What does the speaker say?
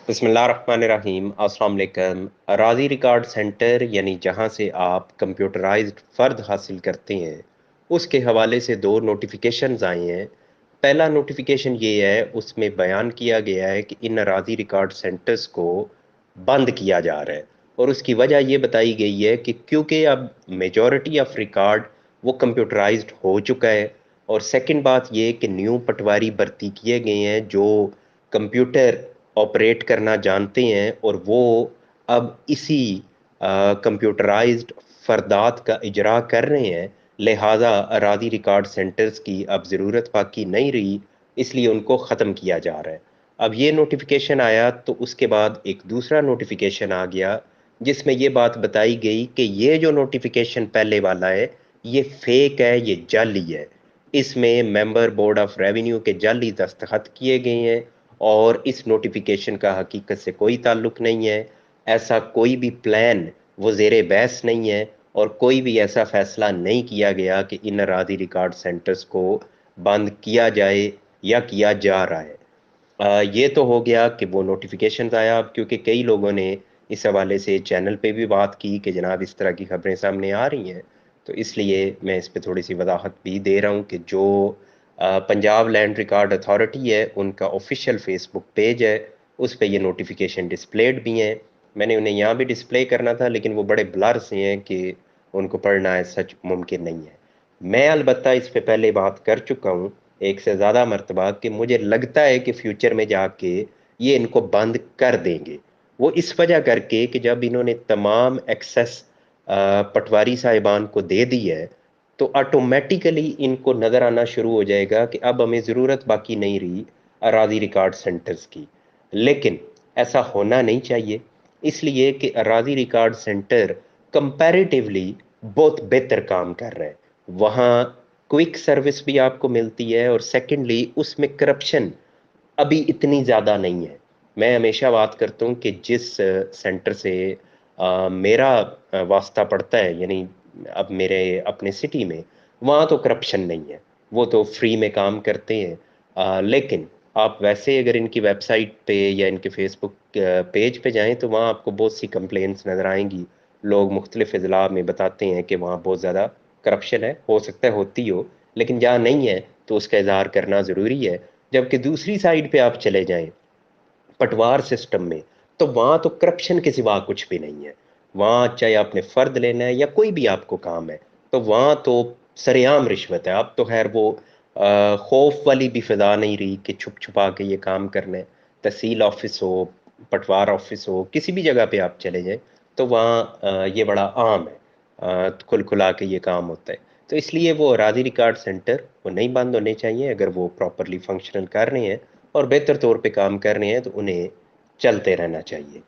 बिस्मिल्लाहिर्रहमानिर्रहीम। अस्सलाम वालेकुम। अराजी रिकॉर्ड सेंटर यानी जहां से आप कंप्यूटराइज्ड फ़र्द हासिल करते हैं, उसके हवाले से दो नोटिफिकेशंस आए हैं। पहला नोटिफिकेशन ये है, उसमें बयान किया गया है कि इन अराजी रिकॉर्ड सेंटर्स को बंद किया जा रहा है, और उसकी वजह ये बताई गई है कि क्योंकि अब मेजॉरिटी ऑफ रिकॉर्ड वो कंप्यूटराइज्ड हो चुका है। और सेकंड बात ये कि न्यू पटवारी भर्ती किए गए हैं जो कंप्यूटर ऑपरेट करना जानते हैं, और वो अब इसी कंप्यूटराइज्ड फ़रदात का इजरा कर रहे हैं। लिहाजा अरादी रिकॉर्ड सेंटर्स की अब ज़रूरत बाकी नहीं रही, इसलिए उनको ख़त्म किया जा रहा है। अब ये नोटिफिकेशन आया तो उसके बाद एक दूसरा नोटिफिकेशन आ गया, जिसमें ये बात बताई गई कि ये जो नोटिफिकेशन पहले वाला है ये फेक है, ये जाली है। इसमें मेंबर बोर्ड ऑफ रेवेन्यू के जाली दस्तखत किए गए हैं, और इस नोटिफिकेशन का हकीकत से कोई ताल्लुक नहीं है। ऐसा कोई भी प्लान वो ज़ेरे बहस नहीं है, और कोई भी ऐसा फैसला नहीं किया गया कि इन अरादी रिकॉर्ड सेंटर्स को बंद किया जाए या किया जा रहा है। ये तो हो गया कि वो नोटिफिकेशन आया। अब क्योंकि कई लोगों ने इस हवाले से चैनल पे भी बात की कि जनाब इस तरह की खबरें सामने आ रही हैं, तो इसलिए मैं इस पे थोड़ी सी वजाहत भी दे रहा हूँ कि जो पंजाब लैंड रिकॉर्ड अथॉरिटी है, उनका ऑफिशियल फेसबुक पेज है, उस पे ये नोटिफिकेशन डिस्प्लेड भी हैं। मैंने उन्हें यहाँ भी डिस्प्ले करना था, लेकिन वो बड़े ब्लर से हैं कि उनको पढ़ना है सच मुमकिन नहीं है। मैं अलबत्ता इस पे पहले बात कर चुका हूँ एक से ज़्यादा मरतबा, कि मुझे लगता है कि फ्यूचर में जाके ये इनको बंद कर देंगे। वो इस वजह करके कि जब इन्होंने तमाम एक्सेस पटवारी साहिबान को दे दी है, तो ऑटोमेटिकली इनको नज़र आना शुरू हो जाएगा कि अब हमें ज़रूरत बाकी नहीं रही अराजी रिकॉर्ड सेंटर्स की। लेकिन ऐसा होना नहीं चाहिए, इसलिए कि अराजी रिकॉर्ड सेंटर कंपैरेटिवली बहुत बेहतर काम कर रहे हैं। वहाँ क्विक सर्विस भी आपको मिलती है, और सेकेंडली उसमें करप्शन अभी इतनी ज़्यादा नहीं है। मैं हमेशा बात करता हूँ कि जिस सेंटर से मेरा वास्ता पड़ता है, यानी अब मेरे अपने सिटी में, वहाँ तो करप्शन नहीं है, वो तो फ्री में काम करते हैं। लेकिन आप वैसे अगर इनकी वेबसाइट पे या इनके फेसबुक पेज पे जाएं, तो वहाँ आपको बहुत सी कंप्लेंट्स नज़र आएंगी। लोग मुख्तलिफ इजला में बताते हैं कि वहाँ बहुत ज़्यादा करप्शन है। हो सकता है होती हो, लेकिन जहाँ नहीं है तो उसका इजहार करना ज़रूरी है। जबकि दूसरी साइड पे आप चले जाएं, पटवार सिस्टम में, तो वहाँ तो करप्शन के सिवा कुछ भी नहीं है। वहाँ चाहे आपने फ़र्द लेना है या कोई भी आपको काम है, तो वहाँ तो सरेआम रिश्वत है। अब तो खैर वो खौफ वाली भी फिजा नहीं रही कि छुप छुपा के ये काम करना है। तहसील ऑफिस हो, पटवार ऑफिस हो, किसी भी जगह पे आप चले जाएं, तो वहाँ ये बड़ा आम है, खुल खुला के ये काम होता है। तो इसलिए वो अराजी रिकॉर्ड सेंटर वो नहीं बंद होने चाहिए। अगर वो प्रॉपरली फंक्शनल कर रहे हैं और बेहतर तौर पे काम कर रहे हैं, तो उन्हें चलते रहना चाहिए।